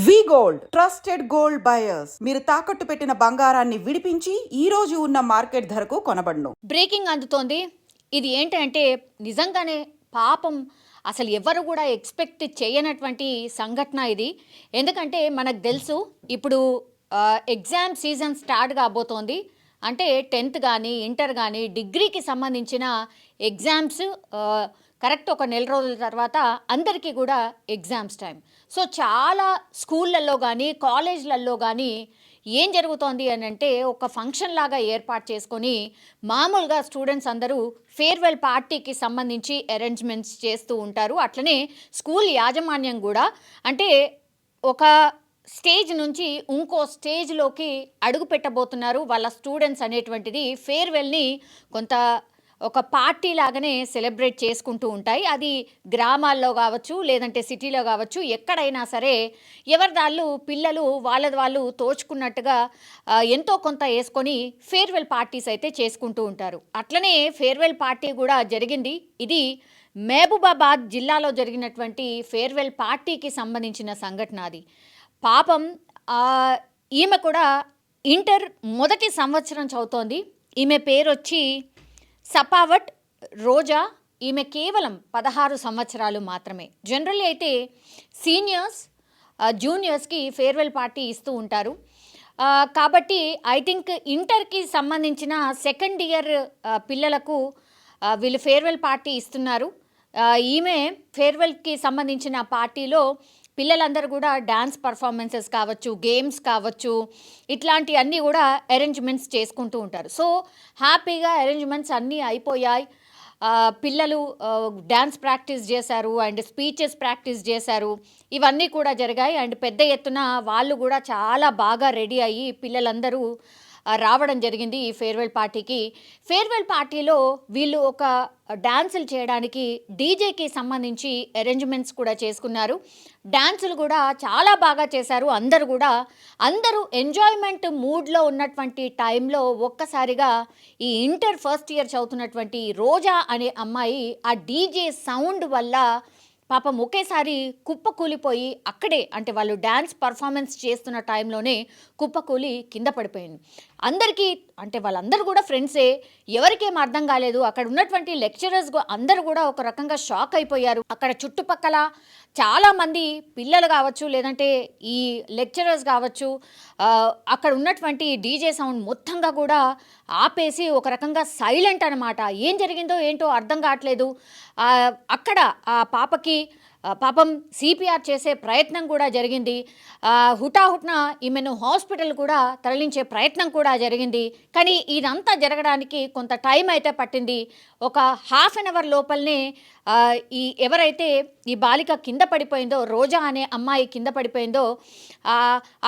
వి gold trusted gold buyers. మీరు తాకట్టు పెట్టిన బంగారాన్ని విడిపించి ఈ రోజు ఉన్న మార్కెట్ ధరకు కొనబడును. బ్రేకింగ్ అందుతోంది. ఇది ఏంటంటే నిజంగానే పాపం అసలు ఎవరు కూడా ఎక్స్పెక్ట్ చేయనటువంటి సంఘటన ఇది. ఎందుకంటే మనకు తెలుసు ఇప్పుడు ఎగ్జామ్ సీజన్ స్టార్ట్ కాబోతోంది. అంటే 10th కానీ ఇంటర్ కానీ డిగ్రీకి సంబంధించిన ఎగ్జామ్స్ కరెక్ట్ ఒక నెల రోజుల తర్వాత అందరికీ కూడా ఎగ్జామ్స్ టైం. సో చాలా స్కూళ్ళల్లో కానీ కాలేజ్లలో కానీ ఏం జరుగుతోంది అని అంటే ఒక ఫంక్షన్ లాగా ఏర్పాటు చేసుకొని మామూలుగా స్టూడెంట్స్ అందరూ ఫేర్వెల్ పార్టీకి సంబంధించి అరేంజ్మెంట్స్ చేస్తూ ఉంటారు. అట్లనే స్కూల్ యాజమాన్యం కూడా అంటే ఒక స్టేజ్ నుంచి ఇంకో స్టేజ్లోకి అడుగు పెట్టబోతున్నారు వాళ్ళ స్టూడెంట్స్ అనేటువంటిది. ఫేర్వెల్ని కొంత ఒక పార్టీ లాగానే సెలబ్రేట్ చేసుకుంటూ ఉంటాయి. అది గ్రామాల్లో కావచ్చు, లేదంటే సిటీలో కావచ్చు, ఎక్కడైనా సరే ఎవరి పిల్లలు వాళ్ళు తోచుకున్నట్టుగా ఎంతో కొంత వేసుకొని ఫేర్వెల్ పార్టీస్ అయితే చేసుకుంటూ ఉంటారు. అట్లనే ఫేర్వెల్ పార్టీ కూడా జరిగింది. ఇది మహబూబాబాద్ జిల్లాలో జరిగినటువంటి ఫేర్వెల్ పార్టీకి సంబంధించిన సంఘటన. అది పాపం ఈమె కూడా ఇంటర్ మొదటి సంవత్సరం చదువుతోంది. ఈమె పేరు వచ్చి సపావట్ రోజా. ఈమె కేవలం 16 సంవత్సరాలు మాత్రమే. జనరల్లీ అయితే సీనియర్స్ జూనియర్స్కి ఫేర్వెల్ పార్టీ ఇస్తూ ఉంటారు. కాబట్టి ఐ థింక్ ఇంటర్కి సంబంధించిన సెకండ్ ఇయర్ పిల్లలకు వీళ్ళు ఫేర్వెల్ పార్టీ ఇస్తున్నారు. ఈమె ఫేర్వెల్కి సంబంధించిన పార్టీలో పిల్లలందరూ కూడా డ్యాన్స్ పర్ఫార్మెన్సెస్ కావచ్చు, గేమ్స్ కావచ్చు, ఇట్లాంటి అన్నీ కూడా అరేంజ్మెంట్స్ చేసుకుంటూ ఉంటారు. సో హ్యాపీగా అరేంజ్మెంట్స్ అన్నీ అయిపోయాయి. పిల్లలు డ్యాన్స్ ప్రాక్టీస్ చేశారు అండ్ స్పీచెస్ ప్రాక్టీస్ చేశారు. ఇవన్నీ కూడా జరిగాయి. అండ్ పెద్ద ఎత్తున వాళ్ళు కూడా చాలా బాగా రెడీ అయ్యి పిల్లలందరూ రావడం జరిగింది ఈ ఫేర్వెల్ పార్టీకి. ఫేర్వెల్ పార్టీలో వీళ్ళు ఒక డ్యాన్సులు చేయడానికి డీజేకి సంబంధించి అరేంజ్మెంట్స్ కూడా చేసుకున్నారు. డ్యాన్సులు కూడా చాలా బాగా చేశారు. అందరూ ఎంజాయ్మెంట్ మూడ్లో ఉన్నటువంటి టైంలో ఒక్కసారిగా ఈ ఇంటర్ ఫస్ట్ ఇయర్ చదువుతున్నటువంటి రోజా అనే అమ్మాయి ఆ డీజే సౌండ్ వల్ల పాపం ఒకేసారి కుప్పకూలిపోయి అక్కడే అంటే వాళ్ళు డ్యాన్స్ పర్ఫార్మెన్స్ చేస్తున్న టైంలోనే కుప్పకూలి కింద పడిపోయింది. అందరికీ అంటే వాళ్ళందరూ కూడా ఫ్రెండ్సే, ఎవరికేం అర్థం కాలేదు. అక్కడ ఉన్నటువంటి లెక్చరర్స్ అందరూ కూడా ఒక రకంగా షాక్ అయిపోయారు. అక్కడ చుట్టుపక్కల చాలామంది పిల్లలు కావచ్చు, లేదంటే ఈ లెక్చరర్స్ కావచ్చు, అక్కడ ఉన్నటువంటి డీజే సౌండ్ మొత్తంగా కూడా ఆపేసి ఒక రకంగా సైలెంట్ అనమాట. ఏం జరిగిందో ఏంటో అర్థం కావట్లేదు. అక్కడ ఆ పాపకి పాపం సిపిఆర్ చేసే ప్రయత్నం కూడా జరిగింది. హుటాహుట్న ఈమెను హాస్పిటల్ కూడా తరలించే ప్రయత్నం కూడా జరిగింది. కానీ ఇదంతా జరగడానికి కొంత టైం అయితే పట్టింది. ఒక హాఫ్ అన్ అవర్ లోపలనే ఎవరైతే ఈ బాలిక కింద పడిపోయిందో, రోజా అనే అమ్మాయి కింద పడిపోయిందో,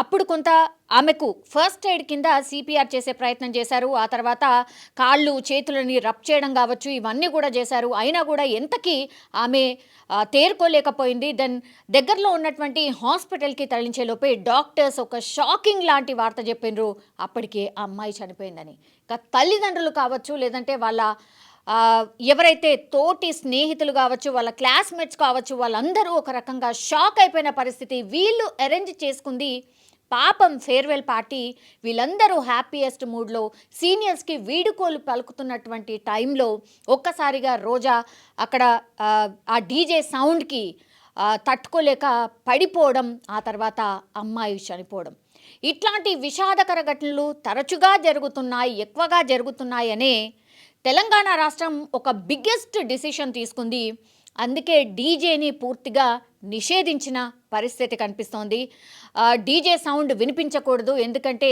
అప్పుడు కొంత ఆమెకు ఫస్ట్ ఎయిడ్ కింద సిపిఆర్ చేసే ప్రయత్నం చేశారు. ఆ తర్వాత కాళ్ళు చేతులని రబ్ చేయడం కావచ్చు, ఇవన్నీ కూడా చేశారు. అయినా కూడా ఎంతకీ ఆమె తేరుకోలేకపోయింది. దెన్ దగ్గరలో ఉన్నటువంటి హాస్పిటల్కి తరలించే లోపే డాక్టర్స్ ఒక షాకింగ్ లాంటి వార్త చెప్పినారు, అప్పటికే ఆ అమ్మాయి చనిపోయిందని. ఇంకా తల్లిదండ్రులు కావచ్చు, లేదంటే వాళ్ళ ఎవరైతే తోటి స్నేహితులు కావచ్చు, వాళ్ళ క్లాస్మేట్స్ కావచ్చు, వాళ్ళందరూ ఒక రకంగా షాక్ అయిపోయిన పరిస్థితి. వీళ్ళు అరేంజ్ చేసుకుంది పాపం ఫేర్వెల్ పార్టీ. వీళ్ళందరూ హ్యాపీయెస్ట్ మూడ్లో సీనియర్స్కి వీడుకోలు పలుకుతున్నటువంటి టైంలో ఒక్కసారిగా రోజా అక్కడ ఆ డీజే సౌండ్కి తట్టుకోలేక పడిపోవడం, ఆ తర్వాత అమ్మాయి చనిపోవడం. ఇట్లాంటి విషాదకర ఘటనలు తరచుగా జరుగుతున్నాయి, ఎక్కువగా జరుగుతున్నాయనే తెలంగాణ రాష్ట్రం ఒక బిగ్గెస్ట్ డిసిషన్ తీసుకుంది. అందుకే డీజేని పూర్తిగా నిషేధించిన పరిస్థితి కనిపిస్తోంది. డీజే సౌండ్ వినిపించకూడదు, ఎందుకంటే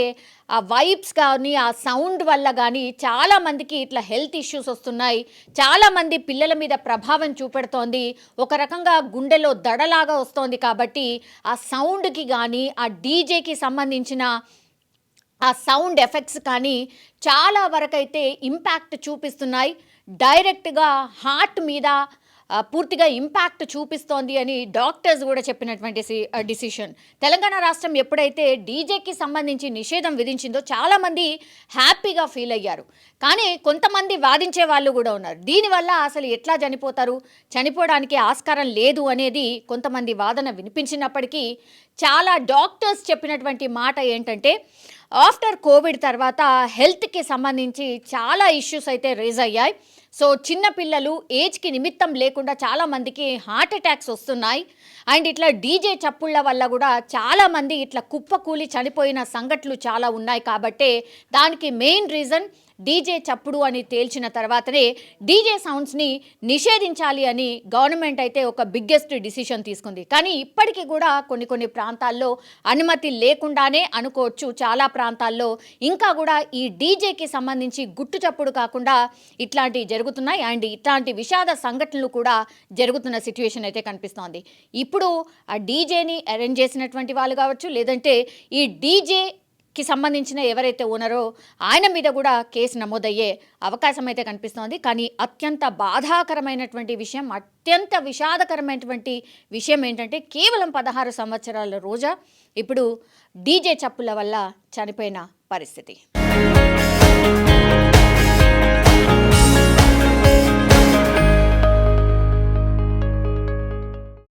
ఆ వైబ్స్ కానీ ఆ సౌండ్ వల్ల కానీ చాలామందికి ఇట్లా హెల్త్ ఇష్యూస్ వస్తున్నాయి. చాలామంది పిల్లల మీద ప్రభావం చూపెడుతోంది. ఒక రకంగా గుండెలో దడలాగా వస్తోంది. కాబట్టి ఆ సౌండ్కి కానీ ఆ డీజేకి సంబంధించిన ఆ సౌండ్ ఎఫెక్ట్స్ కానీ చాలా వరకైతే ఇంపాక్ట్ చూపిస్తున్నాయి. డైరెక్ట్గా హార్ట్ మీద పూర్తిగా ఇంపాక్ట్ చూపిస్తోంది అని డాక్టర్స్ కూడా చెప్పినటువంటి డిసిషన్. తెలంగాణ రాష్ట్రం ఎప్పుడైతే డీజేకి సంబంధించి నిషేధం విధించిందో చాలామంది హ్యాపీగా ఫీల్ అయ్యారు. కానీ కొంతమంది వాదించే వాళ్ళు కూడా ఉన్నారు. దీనివల్ల అసలు ఎట్లా చనిపోతారు, చనిపోవడానికి ఆస్కారం లేదు అనేది కొంతమంది వాదన వినిపించినప్పటికీ చాలా డాక్టర్స్ చెప్పినటువంటి మాట ఏంటంటే ఆఫ్టర్ కోవిడ్ తర్వాత హెల్త్కి సంబంధించి చాలా ఇష్యూస్ అయితే రేజ్ అయ్యాయి. సో చిన్న పిల్లలు ఏజ్కి నిమిత్తం లేకుండా చాలామందికి హార్ట్ అటాక్స్ వస్తున్నాయి. అండ్ ఇట్లా డీజే చప్పుళ్ళ వల్ల కూడా చాలామంది ఇట్లా కుప్పకూలి చనిపోయిన సంఘటనలు చాలా ఉన్నాయి. కాబట్టే దానికి మెయిన్ రీజన్ డీజే చప్పుడు అని తేల్చిన తర్వాతనే డీజే సౌండ్స్ని నిషేధించాలి అని గవర్నమెంట్ అయితే ఒక బిగ్గెస్ట్ డిసిషన్ తీసుకుంది. కానీ ఇప్పటికీ కూడా కొన్ని ప్రాంతాల్లో అనుమతి లేకుండానే అనుకోవచ్చు. చాలా ప్రాంతాల్లో ఇంకా కూడా ఈ డీజేకి సంబంధించి గుట్టు చప్పుడు కాకుండా ఇట్లాంటివి జరుగుతున్నాయి. అండ్ ఇట్లాంటి విషాద సంఘటనలు కూడా జరుగుతున్న సిచ్యువేషన్ అయితే కనిపిస్తోంది. ఇప్పుడు ఆ డీజేని అరేంజ్ చేసినటువంటి వాళ్ళు కావచ్చు, లేదంటే ఈ డీజేకి సంబంధించిన ఎవరైతే ఉన్నారో ఆయన మీద కూడా కేసు నమోదయ్యే అవకాశం అయితే కనిపిస్తోంది. కానీ అత్యంత బాధాకరమైనటువంటి విషయం, అత్యంత విషాదకరమైనటువంటి విషయం ఏంటంటే కేవలం 16 సంవత్సరాల రోజా ఇప్పుడు డీజే చప్పుల వల్ల చనిపోయిన పరిస్థితి.